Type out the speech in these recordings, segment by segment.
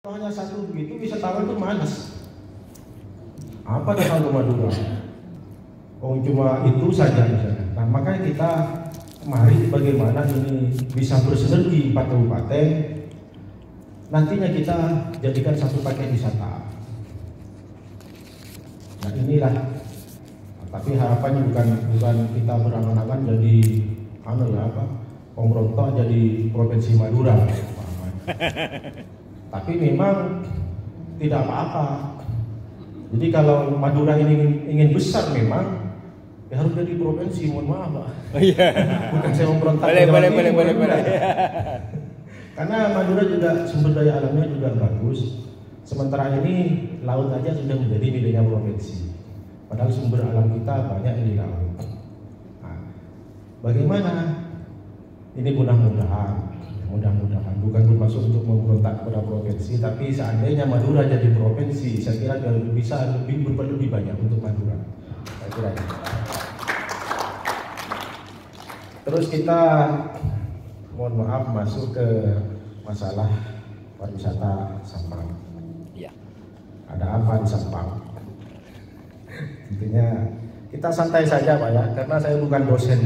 Hanya satu begitu wisatawan itu malas. Apa dengan Madura? Oh cuma itu saja misalnya. Nah makanya kita mari bagaimana ini bisa bersinergi 4 kabupaten. Nantinya kita jadikan satu paket wisata. Nah inilah. Tapi harapannya bukan kita berangan-angan jadi pemberontak jadi provinsi Madura. Tapi memang tidak apa-apa. Jadi kalau Madura ini ingin besar memang ya harus jadi provinsi, mohon maaf Pak. Oh, iya. Bukan saya memberontak. Boleh. Karena Madura juga sumber daya alamnya juga bagus. Sementara ini laut aja sudah menjadi miliknya provinsi. Padahal sumber alam kita banyak di laut. Nah, bagaimana? Ini mudah-mudahan bukan bermaksud untuk memberontak kepada provinsi, tapi seandainya Madura jadi provinsi, saya kira bisa lebih banyak untuk Madura. Saya kira itu. Terus kita mohon maaf masuk ke masalah pariwisata Sampang. Iya. Ada apa di Sampang? Intinya kita santai saja Pak ya, karena saya bukan dosen.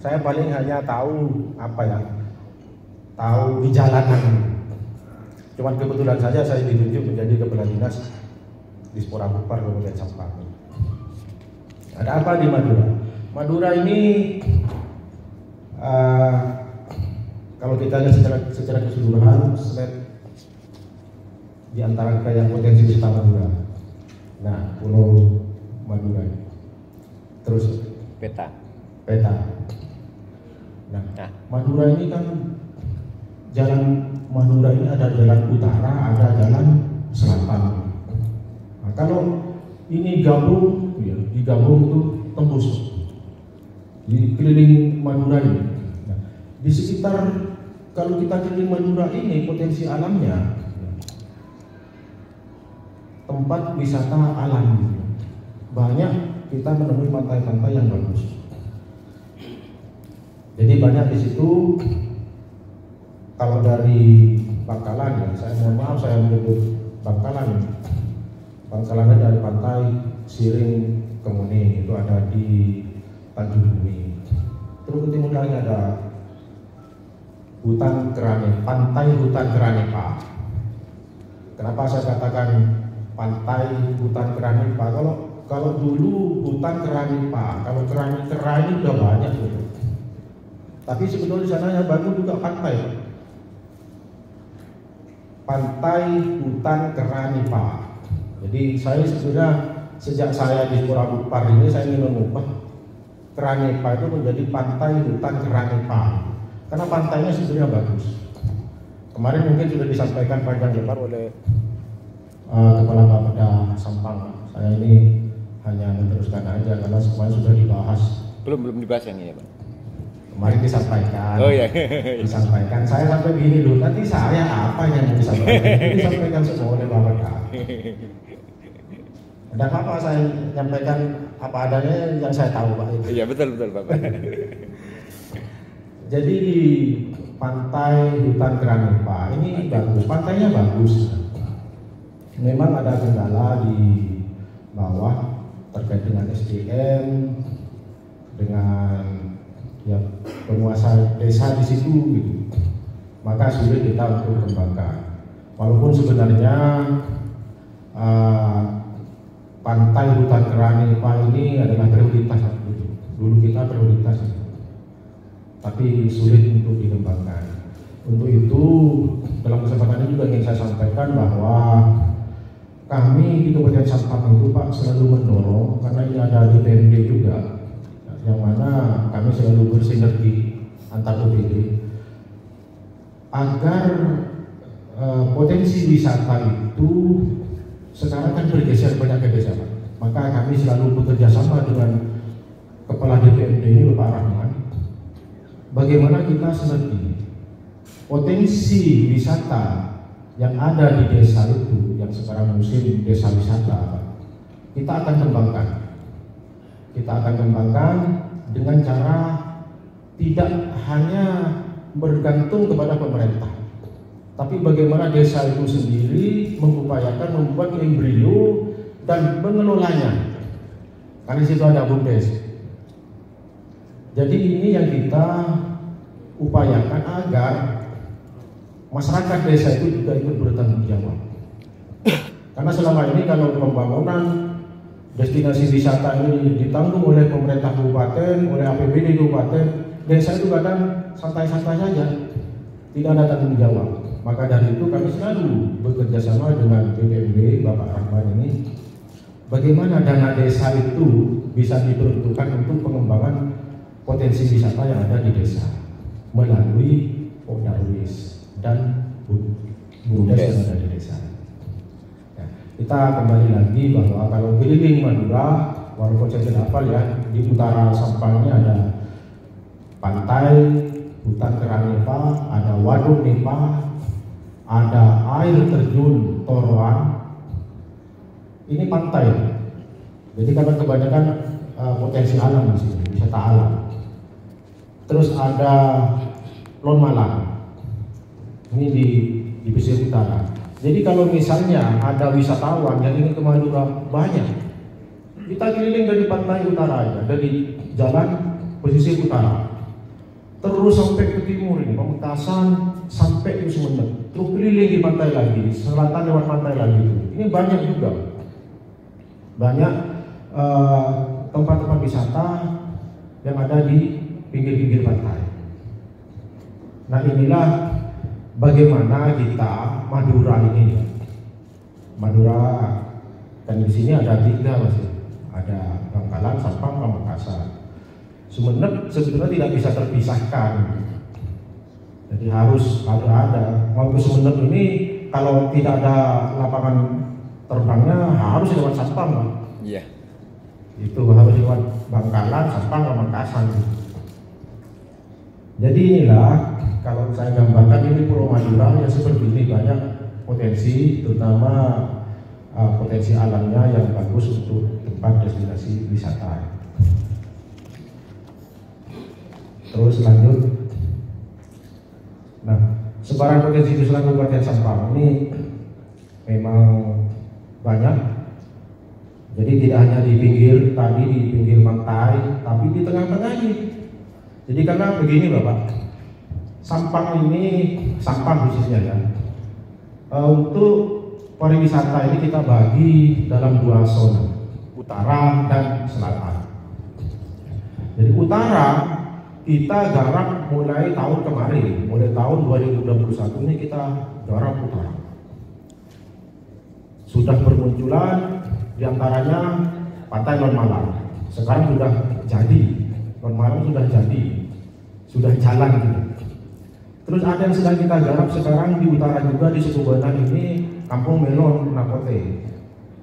Saya paling hanya tahu tahu di jalanan. Cuman kebetulan saja saya ditunjuk menjadi kepala dinas di Dispora Bupar Kabupaten Sampang. Ada apa di Madura? Madura ini kalau kita lihat secara keseluruhan di antara yang potensi wisata Madura. Nah, Pulau Madura. Terus Peta. Nah, Madura ini kan jalan Madura ini ada jalan utara, ada jalan selatan. Nah, kalau ini digabung itu tembus di keliling Madura ini. Nah, di sekitar kalau kita keliling Madura ini potensi alamnya tempat wisata alam. Banyak kita menemui pantai-pantai yang bagus. Jadi banyak di situ. Kalau dari Bangkalan ya, saya mohon maaf saya menyebut Bangkalan. Bangkalannya dari pantai Siring Kemuning, itu ada di Tanjung Bumi. Terus ke timurnya ada pantai hutan Keranepa. Kenapa saya katakan pantai hutan Keranepa? Kalau dulu hutan Keranepa, kalau Kera ini udah banyak gitu. Tapi sebetulnya di sana yang bagus juga pantai hutan Keranepa. Jadi saya sebenarnya sejak saya di Dispora Bupar ini saya ingin mengubah Keranepa itu menjadi pantai hutan Keranepa karena pantainya sebenarnya bagus. Kemarin mungkin sudah disampaikan panjang lebar oleh Kepala Bapeda Sampang. Saya ini hanya meneruskan aja karena semuanya sudah dibahas. Belum dibahas yang ini ya Pak. Kemarin disampaikan. Oh iya. Disampaikan. Saya sampai begini dulu. Nanti saya apa yang mau disampaikan? Disampaikan semua oleh Bapeda. Dan apa saya menyampaikan apa adanya yang saya tahu Pak. Iya betul Bapak. Jadi di pantai hutan Keranepa ini bagus, pantainya bagus. Memang ada kendala di bawah terkait dengan SDM, dengan penguasa desa di situ gitu. Maka sulit kita untuk kembangkan. Walaupun sebenarnya pantai hutan Keranepa ini adalah prioritas dulu kita prioritas, tapi sulit untuk dikembangkan. Untuk itu dalam kesempatan ini juga ingin saya sampaikan bahwa kami di Kabupaten Sampang itu Pak selalu mendorong karena ini ada DPRD juga, yang mana kami selalu bersinergi antar OPD agar potensi wisata itu sekarang kan bergeser banyak ke desa, maka kami selalu bekerja sama dengan Kepala DPRD ini Bapak Rahman. Bagaimana kita sinergi potensi wisata yang ada di desa itu, yang sekarang musim desa wisata, kita akan kembangkan. Kita akan kembangkan dengan cara tidak hanya bergantung kepada pemerintah, tapi bagaimana desa itu sendiri mengupayakan membuat embrio dan mengelolanya. Karena di situ ada BUMDes. Jadi ini yang kita upayakan agar masyarakat desa itu juga ikut bertanggung jawab. Karena selama ini kalau pembangunan destinasi wisata ini ditanggung oleh pemerintah kabupaten, oleh APBD kabupaten, desa itu kadang santai-santai saja, tidak ada tanggung jawab. Maka dari itu kami selalu bekerja sama dengan BPMD Bapak Rahman ini, bagaimana dana desa itu bisa diperuntukkan untuk pengembangan potensi wisata yang ada di desa melalui Pokdarwis dan BUMDes yang ada di desa. Ya, kita kembali lagi bahwa kalau keliling Madura, walaupun saya tidak hafal ya, di utara Sampangnya ada pantai, hutan kerang Nepa, ada waduk Nepa, ada air terjun Toroan. Ini pantai, jadi karena kebanyakan potensi alam di sini, wisata alam. Terus ada Lon Malang, ini di pesisir utara. Jadi kalau misalnya ada wisatawan yang ingin ke Madura banyak, kita keliling dari pantai utara aja, dari jalan pesisir utara, terus sampai ke timur ini, Pamekasan sampai ke Sumeneb, terus keliling di pantai lagi, selatan lewat pantai lagi. Ini banyak juga, banyak tempat-tempat wisata yang ada di pinggir-pinggir pantai. Nah inilah bagaimana kita Madura ini, Madura kan di sini ada 3 masih, ada Bangkalan, Sampang, Pamekasan. Sumeneb sebetulnya tidak bisa terpisahkan, jadi harus ada. Mau ke Sumeneb ini kalau tidak ada lapangan terbangnya harus lewat Sampang. Iya. Itu harus lewat Bangkalan, Sampang, Pamekasan. Jadi inilah kalau saya gambarkan ini Pulau Madura yang seperti ini, banyak potensi, terutama potensi alamnya yang bagus untuk tempat destinasi wisata. Terus lanjut. Nah, sebaran potensi di seluruh Kabupaten Sampang ini memang banyak. Jadi tidak hanya di pinggir tadi, di pinggir pantai, tapi di tengah-tengah ini. Jadi karena begini Bapak, Sampang ini, Sampang khususnya ya, untuk pariwisata ini kita bagi dalam 2 zona, utara dan selatan. Jadi utara kita garap mulai tahun kemarin, mulai tahun 2021 ini kita garap utara. Sudah bermunculan diantaranya Pantai Lon Malang, sekarang sudah jadi, Lon Malang sudah jadi, sudah jalan gitu. Terus ada yang sedang kita garap sekarang di utara juga, di Suku Banan ini Kampung Melon Nakote.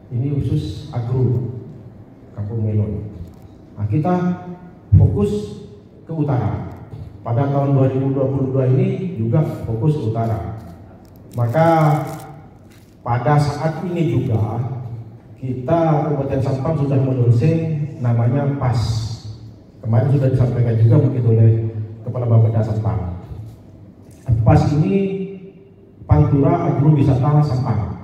Ini khusus agro, Kampung Melon. Nah kita fokus ke utara. Pada tahun 2022 ini juga fokus ke utara. Maka pada saat ini juga kita Kabupaten Sampang sudah meluncurkan namanya PAS. Kemarin sudah disampaikan juga mungkin oleh Kepala Bapeda Sampang. PAS ini Pantura Agrowisata Sampang.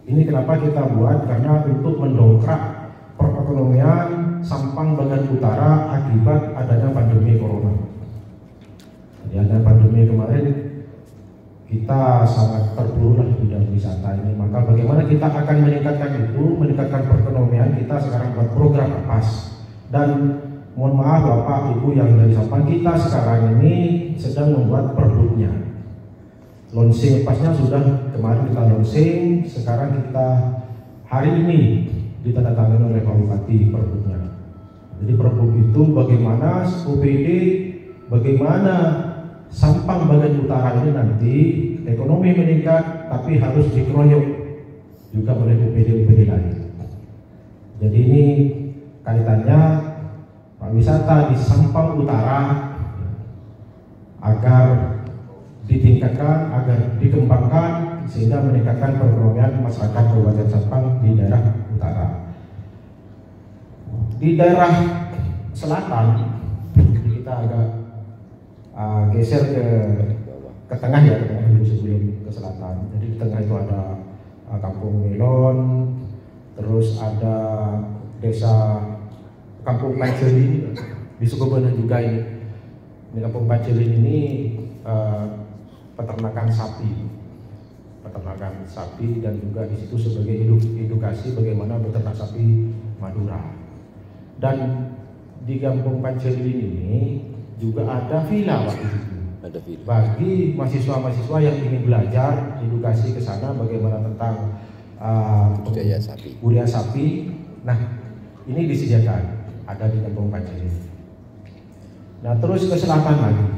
Ini kenapa kita buat? Karena untuk mendongkrak perekonomian Sampang bagian utara akibat adanya pandemi corona. Jadi ada pandemi kemarin, kita sangat terpuruk di bidang wisata ini. Maka bagaimana kita akan meningkatkan itu, meningkatkan perekonomian kita sekarang buat program PAS. Dan mohon maaf Bapak Ibu yang dari Sampang, kita sekarang ini sedang membuat produknya. Launching PASnya sudah kemarin kita launching, sekarang kita hari ini ditandatangani oleh Pak Bupati produknya. Jadi produk itu bagaimana OPD, bagaimana Sampang bagian utara ini nanti ekonomi meningkat, tapi harus dikeroyok juga oleh OPD-OPD lain. Jadi ini kaitannya pariwisata di Sampang Utara agar ditingkatkan, agar dikembangkan sehingga meningkatkan perekonomian masyarakat Kabupaten Sampang di daerah utara. Di daerah selatan kita agak geser ke ke tengah ya, ke tengah dulu sebelum ke selatan. Jadi di tengah itu ada Kampung Melon, terus ada desa Kampung Pancelin di Sukobono juga ini. Di Kampung Pancelin ini peternakan sapi dan juga di situ sebagai edukasi bagaimana beternak sapi Madura. Dan di Kampung Pancelin ini juga ada villa waktu itu. Ada villa. Bagi mahasiswa-mahasiswa yang ingin belajar edukasi ke sana bagaimana tentang budaya sapi. Nah, ini disediakan ada di Kampung Pancelin. Nah, terus ke selatan lagi.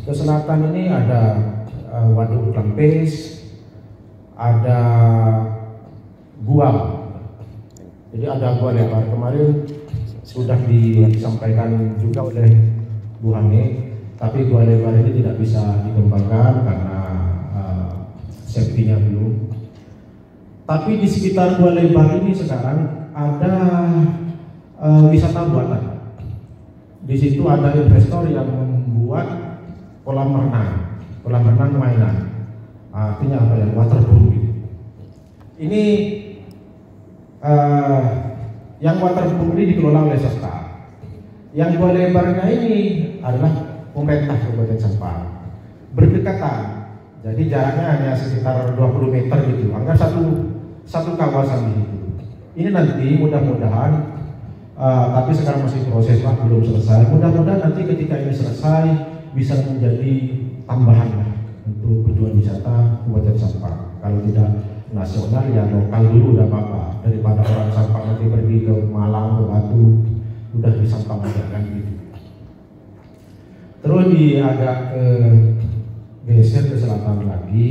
Ke selatan ini ada Waduk Lempes, ada gua. Jadi ada gua lebar. Kemarin sudah disampaikan juga oleh Bu Hane, tapi gua lebar ini tidak bisa dikembangkan karena safety-nya belum. Tapi di sekitar gua lebar ini sekarang ada wisata buatan. Di situ ada investor yang membuat kolam renang mainan. Artinya apa ya? Waterboom gitu. Ini yang waterboom ini dikelola oleh Serta. Yang gua lebarnya ini adalah pemerintah Kabupaten Sampang. Berdekatan. Jadi jaraknya hanya sekitar 20 meter gitu. Anggap satu kawasan gitu. Ini nanti mudah-mudahan tapi sekarang masih proses lah, belum selesai. Mudah-mudahan nanti ketika ini selesai bisa menjadi tambahan lah untuk tujuan wisata Kabupaten Sampang. Kalau tidak nasional ya lokal dulu udah apa-apa, daripada orang Sampang nanti pergi ke Malang, ke Batu, udah di Sampang aja kan gitu. Terus agak geser ke selatan lagi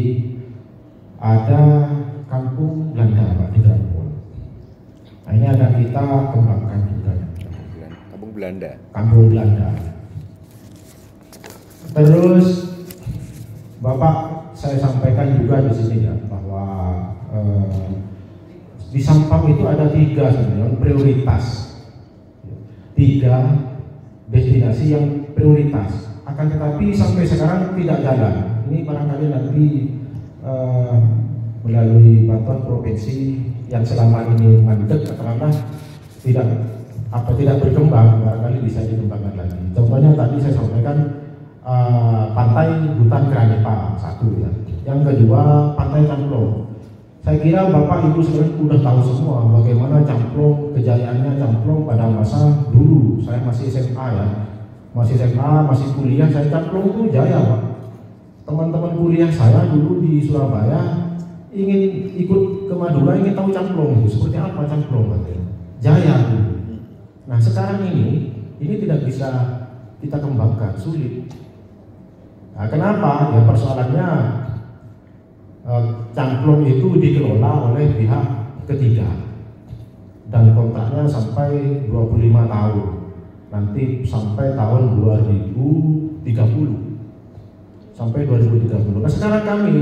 ada Kampung Belanda Pak di Grambol. Nah, ini ada kita kembangkan juga. Kampung Belanda. Kampung Belanda. Terus Bapak saya sampaikan juga di sini ya bahwa di Sampang itu ada 3 sebenarnya prioritas, 3 destinasi yang prioritas. Akan tetapi sampai sekarang tidak jalan. Ini barangkali nanti melalui bantuan provinsi yang selama ini mandek katakanlah tidak berkembang, barangkali bisa dikembangkan lagi. Contohnya tadi saya sampaikan Pantai Hutan Keranepa 1 ya. Yang kedua Pantai Camplong. Saya kira Bapak Ibu sebenarnya sudah tahu semua bagaimana Camplong, kejayaannya Camplong pada masa dulu. Saya masih SMA ya, masih kuliah. Saya Camplong itu jaya Pak. Teman-teman kuliah saya dulu di Surabaya ingin ikut ke Madura, ingin tahu Camplong itu seperti apa Camplong katanya. Jaya dulu. Nah sekarang ini tidak bisa kita kembangkan, sulit. Nah, kenapa? Ya persoalannya Camplong itu dikelola oleh pihak ketiga dan kontraknya sampai 25 tahun, nanti sampai tahun 2030 sampai 2030. Nah sekarang kami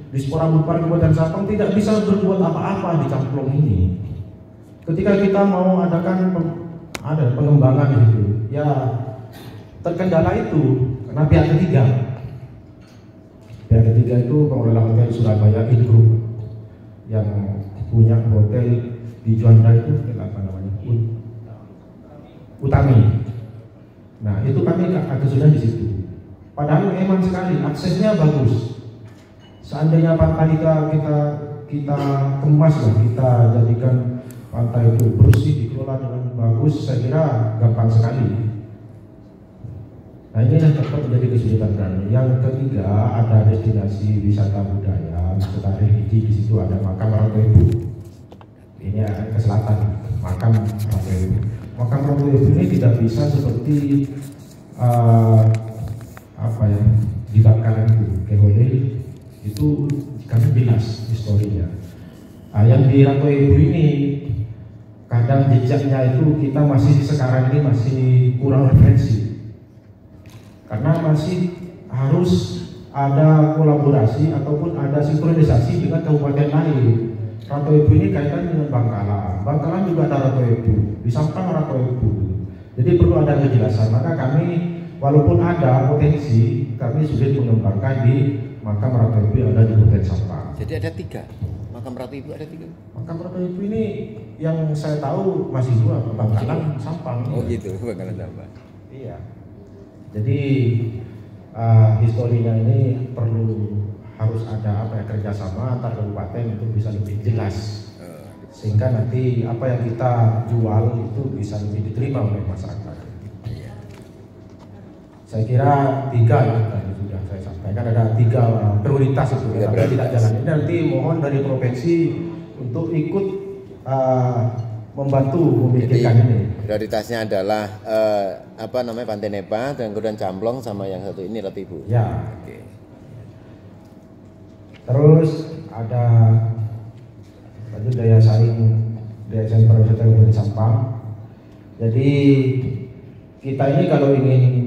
di Spora Bupar Kabupaten Sampang tidak bisa berbuat apa-apa di Camplong ini. Ketika kita mau adakan pengembangan itu, ya terkendala itu karena pihak ketiga. Pihak ketiga itu pengelola hotel Surabaya Group yang punya hotel di Juanda itu apa namanya? Utami. Nah itu kami agak sudah di situ. Padahal eman sekali, aksesnya bagus. Seandainya pantai kita kemas lah, kita jadikan pantai itu bersih, dikelola dengan bagus, saya kira gampang sekali. Nah ini yang tetap menjadi kesulitan kami. Yang ketiga ada destinasi wisata budaya, wisata religi. Di situ ada makam Ratu Ibu. Ini ke selatan, makam Ratu Ibu. Makam Ratu Ibu ini tidak bisa seperti di Bangkalan itu, Kehole itu kami jelas historinya. Yang di Ratu Ibu ini kadang jejaknya itu kita masih sekarang ini masih kurang referensi. Karena masih harus ada kolaborasi ataupun ada sinkronisasi dengan kabupaten lain. Ratu Ibu ini kaitan dengan Bangkalan. Bangkalan juga ada Ratu Ibu, di Sampang Ratu Ibu. Jadi perlu ada kejelasan. Maka kami walaupun ada potensi kami sulit mengembangkan di makam Ratu Ibu yang ada di Kabupaten Sampang. Jadi ada 3 makam Ratu Ibu, ada 3. Makam Ratu Ibu ini yang saya tahu masih 2, Bangkalan, Sampang. Oh gitu, Bangkalan Sampang. Iya. Jadi historinya ini harus ada kerjasama antar kabupaten untuk bisa lebih jelas, sehingga nanti apa yang kita jual itu bisa lebih diterima oleh masyarakat. Saya kira 3 ya tadi sudah saya sampaikan, ada 3 prioritas itu ya, tapi tidak jalan. Ini nanti mohon dari provinsi untuk ikut membantu memikirkan ini. Prioritasnya adalah Pantai Nepa dan kemudian Camplong sama yang satu ini Ratu Ibu. Ya. Oke. Terus ada daya saing pariwisata Kabupaten Sampang. Jadi kita ini kalau ingin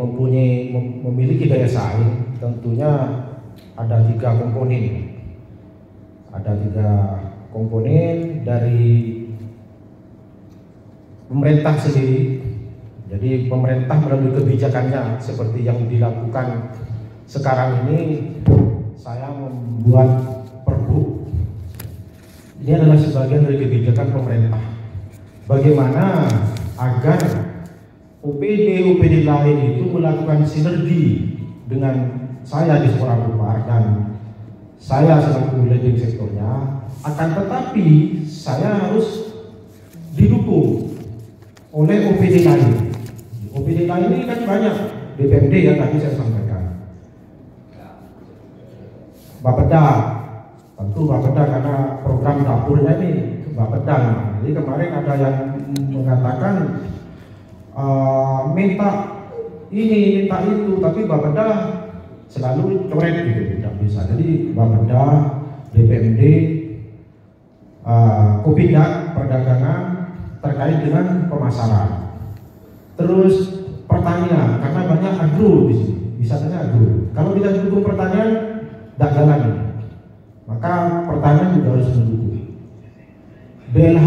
memiliki daya saing, tentunya ada 3 komponen. Ada 3 komponen dari pemerintah sendiri. Jadi pemerintah melalui kebijakannya seperti yang dilakukan sekarang ini, saya membuat perbu. Ini adalah sebagian dari kebijakan pemerintah. Bagaimana agar OPD lain itu melakukan sinergi dengan saya di Sekolah Bupar dan saya selaku leading sektornya, akan tetapi saya harus didukung oleh OPD lain. OPD lain ini kan banyak, BPMD yang tadi saya sampaikan, Bapeda, tentu Bapeda karena program dapurnya ini Bapeda. Jadi kemarin ada yang mengatakan minta ini, minta itu, tapi Bapeda selalu coret gitu, tidak bisa. Jadi Bapeda, BPMD, Kopindak, perdagangan terkait dengan pemasaran. Terus pertanian, karena banyak agro di sini, wisatanya agro. Kalau tidak didukung pertanian, tidak jalan. Maka pertanian juga harus mendukung. DLH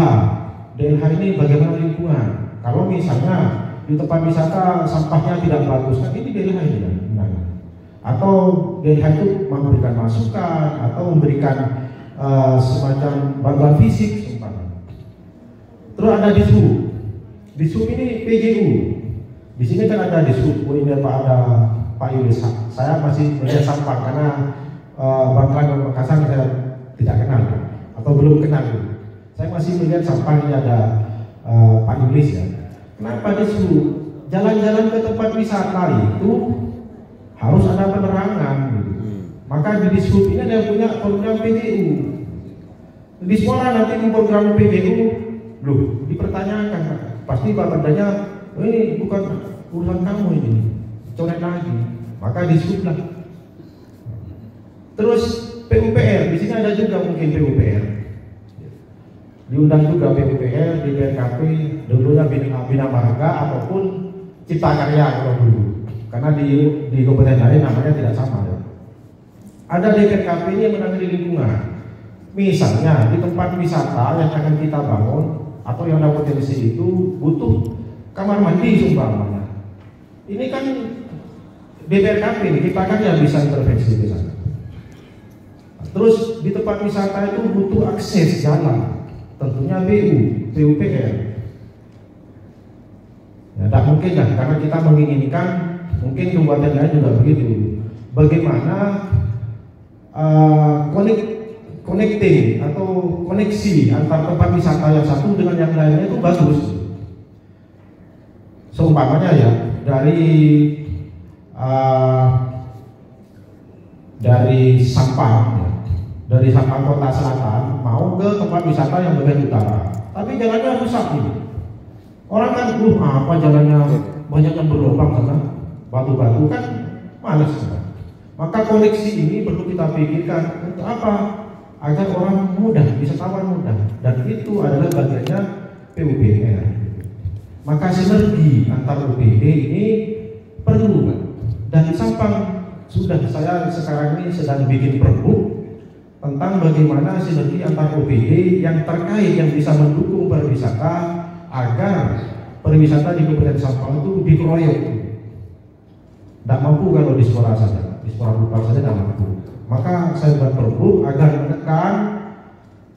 ini bagaimana lingkungan? Kalau misalnya di tempat wisata sampahnya tidak bagus, kan ini DLH ini kan? Atau DLH itu memberikan masukan atau memberikan semacam bantuan fisik. Terus ada Dishub ini PJU. Di sini kan ada Dishub, ini ada Pak Yulis. Saya masih melihat Sampang karena Bangkalan dan Makassar saya tidak kenal atau belum kenal. Saya masih melihat Sampang ini ada Pak Yulis ya. Kenapa Dishub? Jalan-jalan ke tempat wisata itu harus ada penerangan. Maka di Dishub ini ada yang punya program PJU. Di sekolah nanti di program PJU, loh dipertanyakan. Pasti bapaknya, ini bukan urusan kamu ini, coret lagi. Maka Dishub lah. Terus PUPR, di sini ada juga mungkin PUPR. Diundang juga PUPR di BRKP, dulunya Bina Marga ataupun Cipta Karya kalau dulu. Karena di kabupaten lain namanya tidak sama ya. Ada DPRKP ini yang menangani lingkungan. Misalnya di tempat wisata yang akan kita bangun atau yang ada potensi itu butuh kamar mandi seumpamanya. Ini kan DPRKP ini, kita kan yang bisa intervensi di sana. Terus di tempat wisata itu butuh akses jalan, tentunya PUPR. Ya, tidak mungkin kan, karena kita menginginkan, mungkin kabupaten lain juga begitu. Bagaimana connecting atau koneksi antar tempat wisata yang satu dengan yang lainnya itu bagus. Seumpamanya ya dari Sampang kota selatan mau ke tempat wisata yang bagian utara, tapi jalannya rusak nih. Orang kan apa jalannya banyak yang berlubang sana, batu-batu kan males kan. Maka koneksi ini perlu kita pikirkan untuk apa? Agar orang mudah, wisatawan mudah, dan itu adalah bagiannya PUPR. Maka sinergi antar OPD ini perlu, dan di Sampang sudah saya sekarang ini sedang bikin perbu tentang bagaimana sinergi antar OPD yang terkait yang bisa mendukung pariwisata agar pariwisata di Kabupaten Sampang itu dikeroyok. Tidak mampu kalau di sekolah saja. Istora Bupar saja tidak mampu. Maka saya buat perpu agar menekan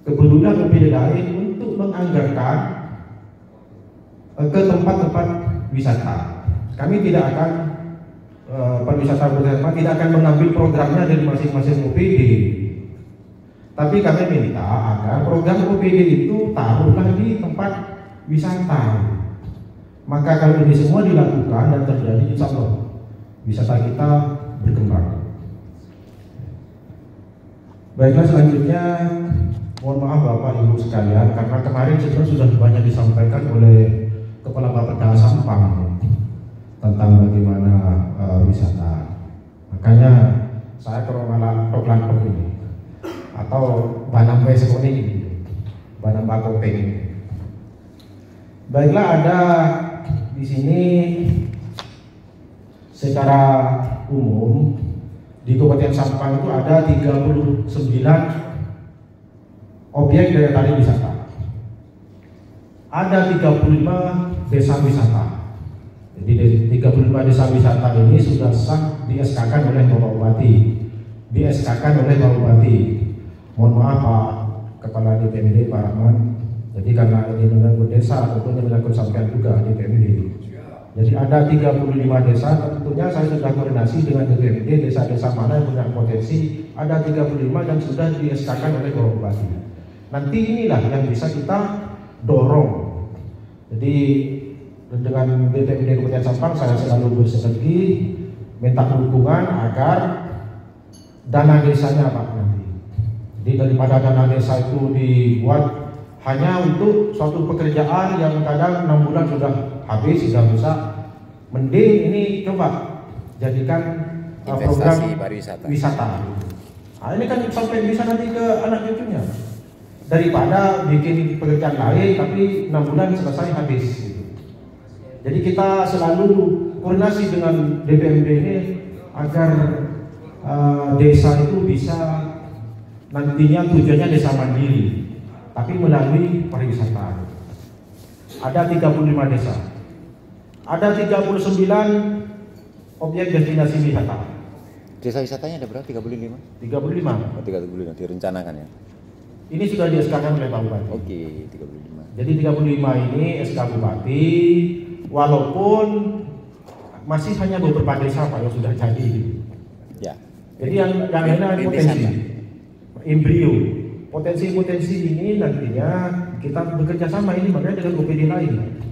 kepedulian OPD lain untuk menganggarkan ke tempat-tempat wisata. Kami tidak akan pariwisata bersama tidak akan mengambil programnya dari masing-masing OPD. Tapi kami minta agar program OPD itu taruhlah di tempat wisata. Maka kalau ini semua dilakukan dan terjadi, insya Allah wisata kita berkembang. Baiklah, selanjutnya mohon maaf Bapak Ibu sekalian, karena kemarin sebenarnya sudah banyak disampaikan oleh Kepala Bapeda Sampang tentang bagaimana wisata. Makanya saya kalau malah tok ini atau banam besok ini, banam bakopeng. Baiklah, ada di sini secara umum di Kabupaten Sampang itu ada 39 objek daya tarik wisata. Ada 35 desa wisata. Jadi 35 desa wisata ini sudah sah di-SK-kan oleh Bapak Bupati. Di-SK-kan oleh Bapak Bupati. Mohon maaf Pak Kepala DPMD Pak Rahman. Jadi karena ini mengganggu desa, tentunya menyangkut sampean juga DPMD. Jadi ada 35 desa, tentunya saya sudah koordinasi dengan DPMD, desa-desa mana yang punya potensi, ada 35 dan sudah di-SK-kan oleh Bapak Bupati. Nanti inilah yang bisa kita dorong. Jadi dengan DPMD Kabupaten Sampang saya selalu bersinergi, minta dukungan agar dana desanya Pak nanti. Jadi daripada dana desa itu dibuat hanya untuk suatu pekerjaan yang kadang 6 bulan sudah habis, sudah rusak, mending ini coba jadikan investasi program pariwisata. Nah, ini kan sampai bisa nanti ke anak cucunya, daripada bikin pekerjaan lain tapi 6 bulan selesai habis gitu. Jadi kita selalu koordinasi dengan DPMD ini agar desa itu bisa nantinya tujuannya desa mandiri, tapi melalui pariwisata. Ada 35 desa. Ada 39 objek destinasi wisata. Desa wisatanya ada berapa? 35? 35. Oh, 35 direncanakan ya. Ini sudah di-SK-kan oleh Pak Bupati. Oke, 35. Jadi 35 ini SK Bupati, walaupun masih hanya beberapa desa Pak yang sudah jadi. Ya. Jadi yang lainnya potensi. Embrio. Potensi-potensi ini nantinya kita bekerja sama ini makanya dengan OPD lain.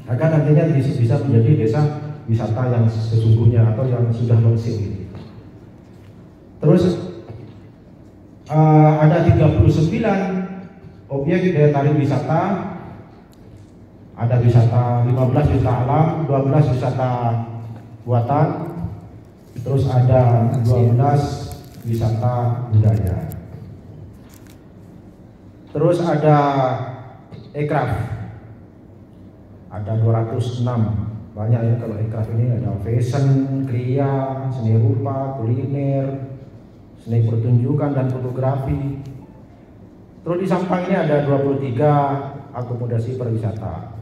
Agar nantinya bisa menjadi desa wisata yang sesungguhnya atau yang sudah launching. Terus ada 39 objek daya tarik wisata. Ada wisata 15 wisata alam, 12 wisata buatan, terus ada 12 wisata budaya. Terus ada aircraft, ada 206, banyak ya kalau aircraft ini. Ada fashion, kriya, seni rupa, kuliner, seni pertunjukan dan fotografi. Terus di Sampang ini ada 23 akomodasi pariwisata.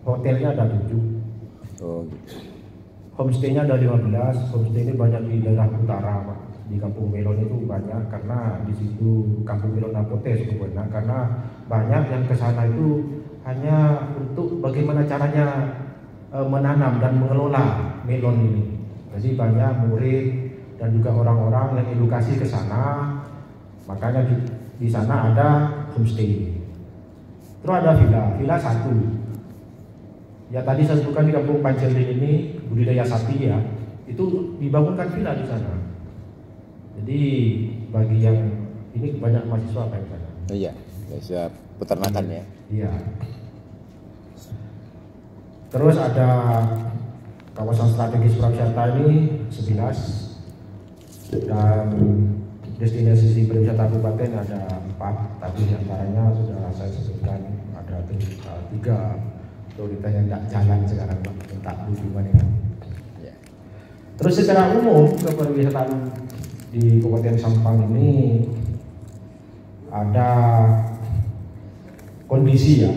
Hotelnya ada 7. Oh, gitu. Homestay-nya ada 15. Homestay ini banyak di daerah utara, Pak. Di Kampung Melon itu banyak, karena di situ Kampung Melon Napote sebenarnya, karena banyak yang ke sana itu hanya untuk bagaimana caranya menanam dan mengelola melon ini. Jadi banyak murid dan juga orang-orang yang edukasi ke sana. Makanya di sana ada homestay. Terus ada villa 1. Ya tadi saya sebutkan di Kampung Pancerling ini budidaya sapi ya, itu dibangunkan villa di sana. Jadi bagi yang ini banyak mahasiswa kayak sana. Oh iya, ya peternakan ya. Iya. Terus ada kawasan strategis pariwisata ini 11 dan destinasi pariwisata kabupaten ada 4, tapi diantaranya sudah saya sebutkan ada 3 prioritas yang tidak jalan sekarang Pak, minta dukungan ini. Ya. Terus secara umum kepariwisataan di Kabupaten Sampang ini ada kondisi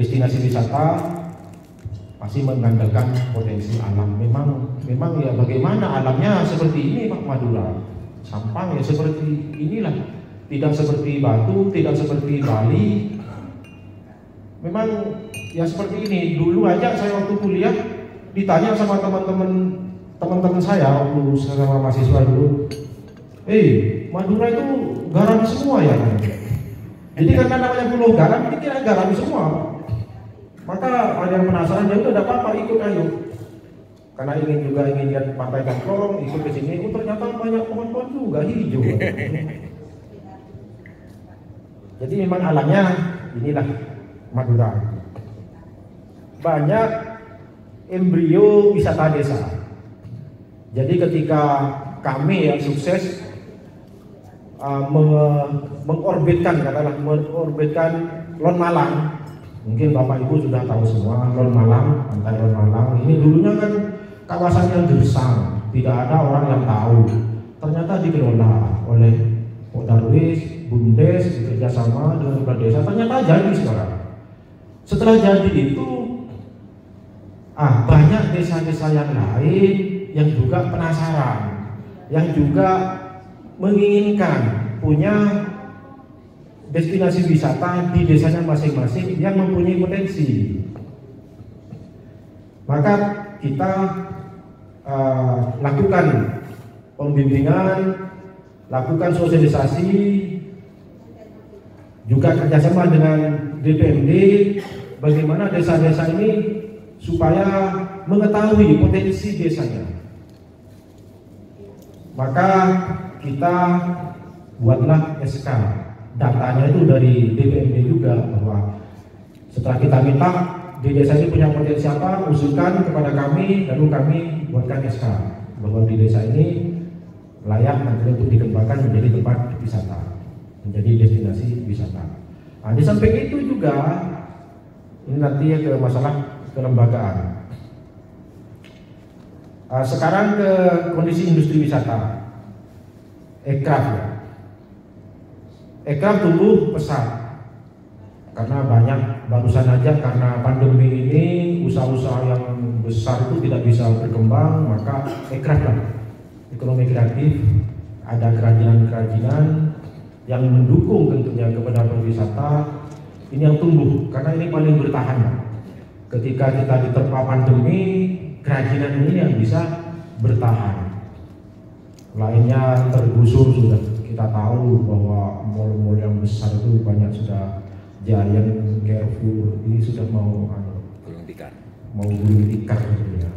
destinasi wisata pasti mengandalkan potensi alam. Memang ya bagaimana alamnya seperti ini Pak Madura. Sampang ya seperti inilah, tidak seperti Batu, tidak seperti Bali. Memang ya seperti ini. Dulu aja saya waktu kuliah ditanya sama teman-teman saya waktu sama mahasiswa dulu, Madura itu garam semua ya? Jadi karena namanya pulau garam, ini kira garam semua. Maka ada yang penasaran, ya udah tidak apa-apa, ikut ayo. Karena ingin lihat Pantai Gamplong, ikut ke sini. Oh ternyata banyak pohon-pohon juga hijau. Jadi memang alamnya inilah Madura. Banyak embrio wisata desa. Jadi ketika kami yang sukses mengorbitkan Lon Malang, mungkin Bapak Ibu sudah tahu semua Lon Malang, Pantai Lon Malang. Ini dulunya kan kawasan yang gersang, tidak ada orang yang tahu. Ternyata dikelola oleh Pak Darwis, Bumdes bekerjasama dengan kepala desa. Ternyata jadi sekarang. Setelah jadi itu, banyak desa-desa yang lain yang juga penasaran, yang juga menginginkan punya destinasi wisata di desanya masing-masing yang mempunyai potensi. Maka kita lakukan pembimbingan, lakukan sosialisasi, juga kerjasama dengan DPMD, bagaimana desa-desa ini supaya mengetahui potensi desanya. Maka kita buatlah SK, datanya itu dari DPMD juga, bahwa setelah kita minta di desa ini punya potensi apa, usulkan kepada kami, lalu kami buatkan SK bahwa di desa ini layak nanti untuk dikembangkan menjadi tempat wisata, menjadi destinasi wisata. Di samping itu juga ini nanti ke masalah kelembagaan. Sekarang ke kondisi industri wisata, Ekraf ya. Ekraf tumbuh pesat karena banyak, barusan aja karena pandemi ini usaha-usaha yang besar itu tidak bisa berkembang, maka Ekraf lah, ekonomi kreatif, ada kerajinan-kerajinan yang mendukung tentunya kepada pariwisata ini yang tumbuh karena ini paling bertahan. Ketika kita diterpa pandemi, kerajinan ini yang bisa bertahan. Lainnya tergusur sudah kita tahu bahwa mall-mall yang besar itu banyak sudah Giant, Carrefour ini sudah mau gulung tikar gitu ya.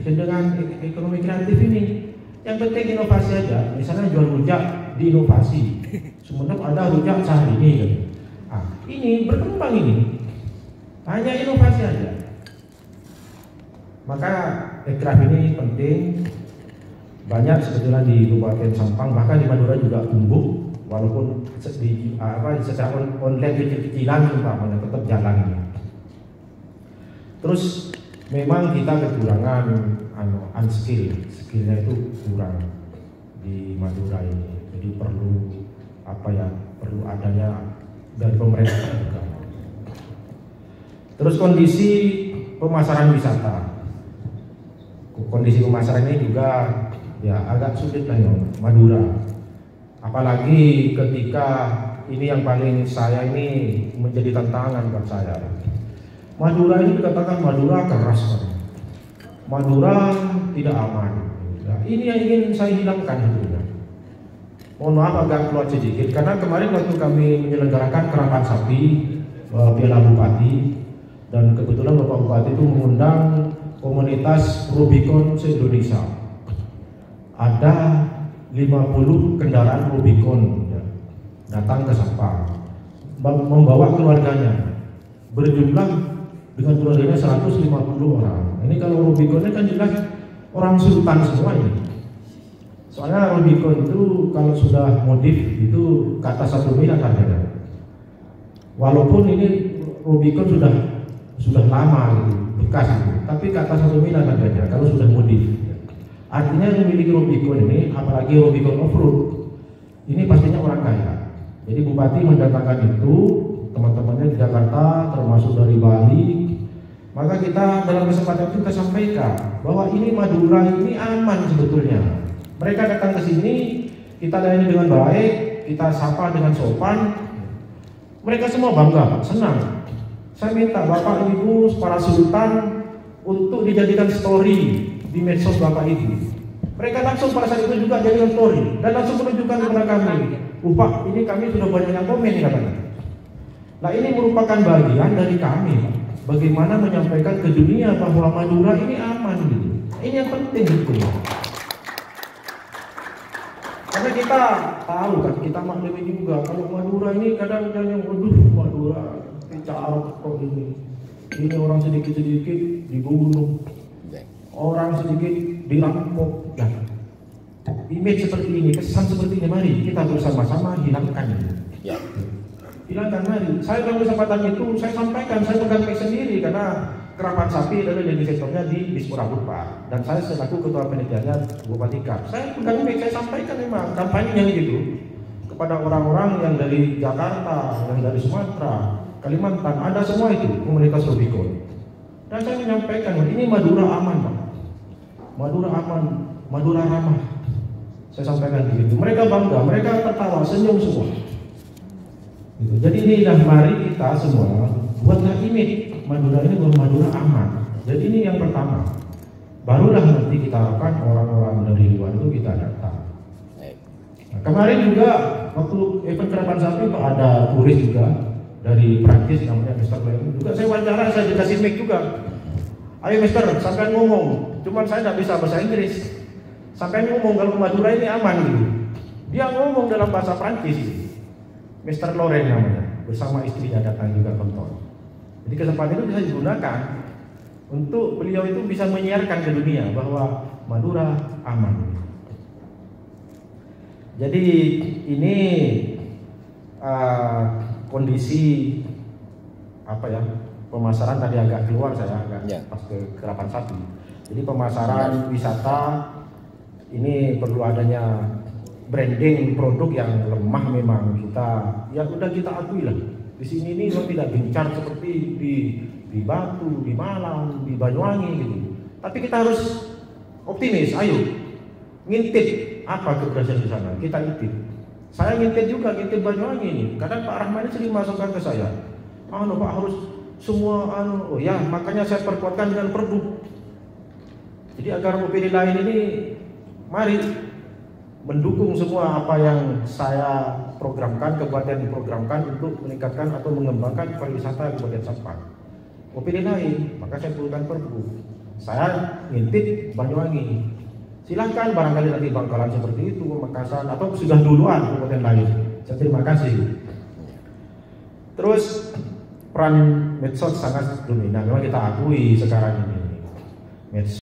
Dengan ekonomi kreatif ini yang penting inovasi aja. Misalnya jual rujak diinovasi, sementara ada rujak sehari ini kan. Ini berkembang ini, hanya inovasi aja. Maka Ekraf ini penting. Banyak sebetulnya di Kabupaten Sampang, bahkan di Madura juga tumbuh, walaupun secara online kecil-kecilan umpamanya tetap jalan. Terus memang kita kekurangan skillnya itu kurang di Madura ini, jadi perlu perlu adanya dari pemerintah juga. Terus kondisi pemasaran wisata, kondisi pemasaran ini juga ya agak sulit lah Madura, apalagi ketika ini yang paling saya ini menjadi tantangan buat saya. Madura ini dikatakan Madura keras, Madura tidak aman. Nah, ini yang ingin saya hilangkan sebetulnya. Mohon maaf agak keluar sedikit karena kemarin waktu kami menyelenggarakan kerapan sapi Piala Bupati, dan kebetulan Bapak Bupati itu mengundang komunitas Rubicon se-Indonesia. Ada 50 kendaraan Rubicon ya, datang ke Sampang membawa keluarganya, berjumlah dengan keluarganya 150 orang. Ini kalau Rubicon ini kan jelas orang sultan semua ini. Soalnya Rubicon itu kalau sudah modif itu ke atas 1 miliar harganya. Walaupun ini Rubicon sudah lama gitu, bekas itu, tapi ke atas 1 miliar harganya kalau sudah modif. Artinya yang memiliki Rubicon ini, apalagi Rubicon off-road, ini pastinya orang kaya. Jadi Bupati mendatangkan itu, teman-temannya di Jakarta, termasuk dari Bali, Maka kita dalam kesempatan itu kita sampaikan bahwa ini Madura ini aman sebetulnya. Mereka datang ke sini, kita layani dengan baik, kita sapa dengan sopan. Mereka semua bangga, senang. Saya minta Bapak Ibu para sultan untuk dijadikan story di medsos Bapak Ibu. Mereka langsung pada saat itu juga jadikan story dan langsung menunjukkan kepada kami, Pak, ini kami sudah banyak yang komen katanya. Nah, ini merupakan bagian dari kami, Pak. Bagaimana menyampaikan ke dunia bahwa Madura ini aman gitu. Ini yang penting gitu. Karena kita tahu kan, kita maklumi juga kalau Madura ini kadang yang Madura bicara kok ini orang sedikit-sedikit dibunuh, orang sedikit dirampok. Nah, image seperti ini, kesan seperti ini, mari kita bersama-sama hilangkan. Ya. Hilangkan, mari. Saya dalam kesempatan itu saya sampaikan, saya pegang mic sendiri karena Kerapan Sapi adalah jadi sektornya di Disporabut, Pak. Dan saya selaku ketua panitianya Bupati Kap. Saya pegang mic, saya sampaikan memang kampanye gitu kepada orang-orang yang dari Jakarta, yang dari Sumatera, Kalimantan, ada semua itu komunitas Rubicon. Dan saya menyampaikan ini Madura aman, Pak. Madura aman, Madura ramah. Saya sampaikan begitu. Mereka bangga, mereka tertawa, senyum semua. Gitu. Jadi inilah mari kita semua buatlah image Madura ini bahwa Madura aman. Jadi ini yang pertama. Barulah nanti kita harapkan orang-orang dari luar itu kita datang. Nah, kemarin juga waktu event Kerapan Sapi ada turis juga dari Prancis namanya Mr. Lem. Juga saya wawancara, saya dikasih mic juga. Ayo Mister, sampai ngomong. Cuman saya tidak bisa bahasa Inggris. Sampai ngomong kalau Madura ini aman gitu. Dia ngomong dalam bahasa Prancis. Mr. Loren namanya, bersama istrinya datang juga kontor. Jadi kesempatan itu bisa digunakan untuk beliau itu bisa menyiarkan ke dunia bahwa Madura aman. Jadi ini kondisi apa ya, pemasaran tadi agak keluar saya agak pas ke Kerapan Sapi. Jadi pemasaran wisata ini perlu adanya branding produk yang lemah memang kita ya udah kita akui lah. Di sini ini memang tidak gencar seperti di Batu, di Malang, di Banyuwangi gitu. Tapi kita harus optimis, ayo ngintip apa keberhasilan di sana, kita intip. Saya ngintip juga, ngintip Banyuwangi ini. Kadang Pak Rahman ini sering masukkan ke saya. Pak harus semua oh ya, makanya saya perkuatkan dengan perbu. Jadi agar OPD lain ini mari mendukung semua apa yang saya programkan, kabupaten programkan untuk meningkatkan atau mengembangkan pariwisata Kabupaten Sampang. OPD lain, maka saya perlukan perbu. Saya ngintip Banyuwangi. Silahkan barangkali nanti Bangkalan seperti itu, Makassar atau sudah duluan kabupaten lain. Saya terima kasih. Terus peran medsos sangat dominan, memang kita akui sekarang ini. Medsos